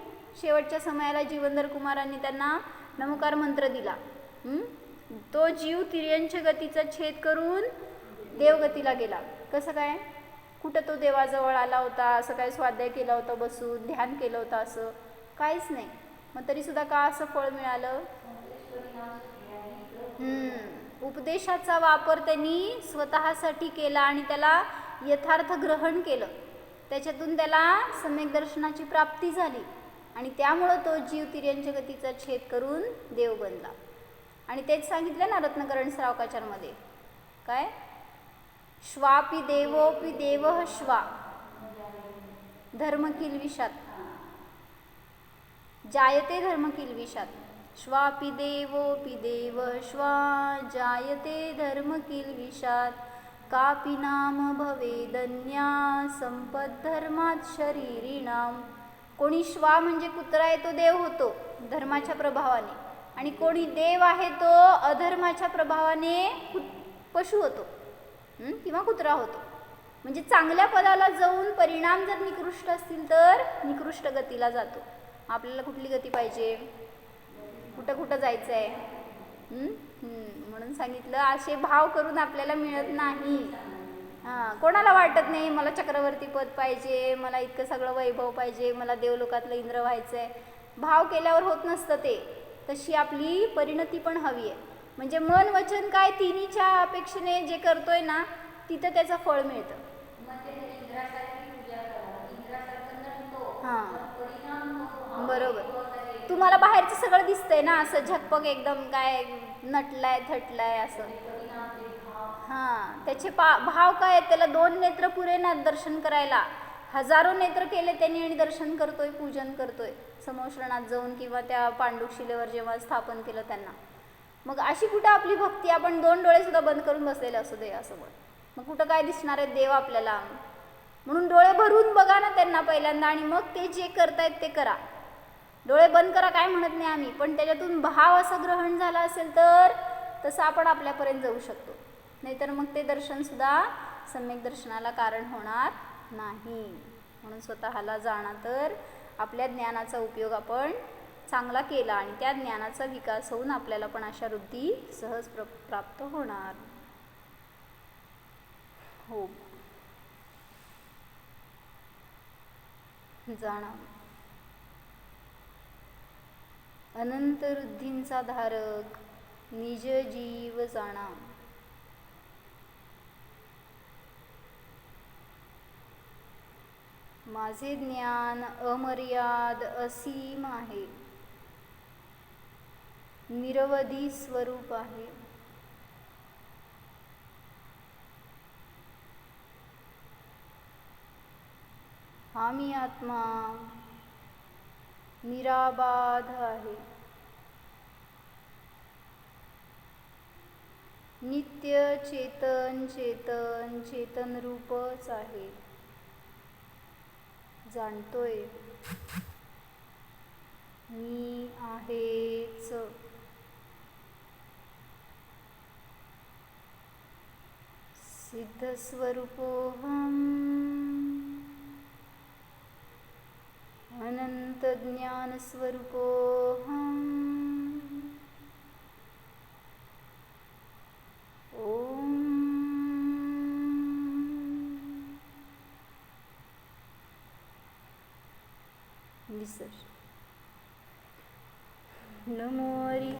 Speaker 1: शेवटच्या समयाला जीवनधर कुमारांनी त्यांना नमोकार मंत्र दिला. तो जीव तिर्यंच गतीचा छेद करून देवगतीला गेला. कसं काय? कुठं तो देवाजवळ आला होता, असं काय स्वाध्याय केला होता, बसून ध्यान केलं होतं, असं काहीच नाही. मग तरीसुद्धा का असं फळ मिळालं? उपदेशाचा वापर त्यांनी स्वतःसाठी केला आणि त्याला यथार्थ ग्रहण केलं. त्याच्यातून त्याला सम्यक दर्शनाची प्राप्ती झाली आणि त्यामुळं तो जीव तिर्यंच गतीचा छेद करून देव बनला. आणि तेच सांगितलं ना रत्नकरण श्रावकाचारमध्ये, काय? श्वापी देवोपी देवः श्वा धर्म किल्विषात, जायते धर्म किल्विषात. श्वापी देवोपी देवः श्वा जायते धर्म किल्विषात. कापि नाम भवेदन्या संपद्धर्मात शरीरिणाम. कोणी श्वा म्हणजे कुत्रा आहे तो देव होतो धर्माच्या प्रभावाने, आणि कोणी देव आहे तो अधर्माच्या प्रभावाने पशु होतो किंवा कुत्रा होतो. म्हणजे चांगल्या पदाला जाऊन परिणाम जर निकृष्ट असतील तर निकृष्ट गतीला जातो. आपल्याला कुठली गती पाहिजे? कुठं कुठं जायचं आहे? म्हणून सांगितलं असे भाव करून आपल्याला मिळत नाही. कोणाला वाटत नाही मला चक्रवर्ती पद पाहिजे, मला इतकं सगळं वैभव पाहिजे, मला देवलोकातलं इंद्र व्हायचं आहे. भाव केल्यावर होत नसतं ते. तशी आपली परिणती पण हवी आहे. म्हणजे मन वचन काय तिन्हीच्या अपेक्षेने जे करतोय ना तिथं त्याचं फळ मिळतं. बरोबर. तुम्हाला बाहेरचं सगळं दिसतंय ना, असं झकपक एकदम काय नटलाय थटलाय असं. त्याचे भाव काय? त्याला 2 नेत्र पुरे ना दर्शन करायला. हजारो नेत्र केले त्यांनी आणि दर्शन करतोय, पूजन करतोय समोश्रणात जाऊन किंवा त्या पांडुक शिलेवर जेव्हा स्थापन केलं त्यांना. मग अशी कुठं आपली भक्ती? आपण 2 डोळे सुद्धा बंद करून बसलेले असू देवासमोर, मग कुठं काय दिसणार आहे देव आपल्याला? म्हणून डोळे भरून बघा ना त्यांना पहिल्यांदा, आणि मग ते जे करतायत ते करा. डोळे बंद करा काय म्हणत नाही आम्ही, पण त्याच्यातून भाव असं ग्रहण झाला असेल तर तसं आपण आपल्यापर्यंत जाऊ शकतो. नाहीतर मग ते दर्शनसुद्धा सम्यक दर्शनाला कारण होणार नाही. म्हणून स्वतःला जाणा तर आपल्या ज्ञानाचा उपयोग आपण चांगला केला आणि त्या ज्ञानाचा विकास होऊन आपल्याला पण अशा वृत्ती सहज प्राप्त होणार. हो, जाणा अनंत वृद्धींचा धारक निज जीव जाणा. माझे ज्ञान अमर्याद असीम आहे, निरवधी स्वरूप आहे. हा मी आत्मा निराबाध आहे, नित्य चेतन चेतन चेतन रूपच आहे. जाणतोय मी आहेच. सिद्ध स्वरूपोहम अनंत ज्ञान स्वरूपोहम. ओम विसर्जन. नमो हरी.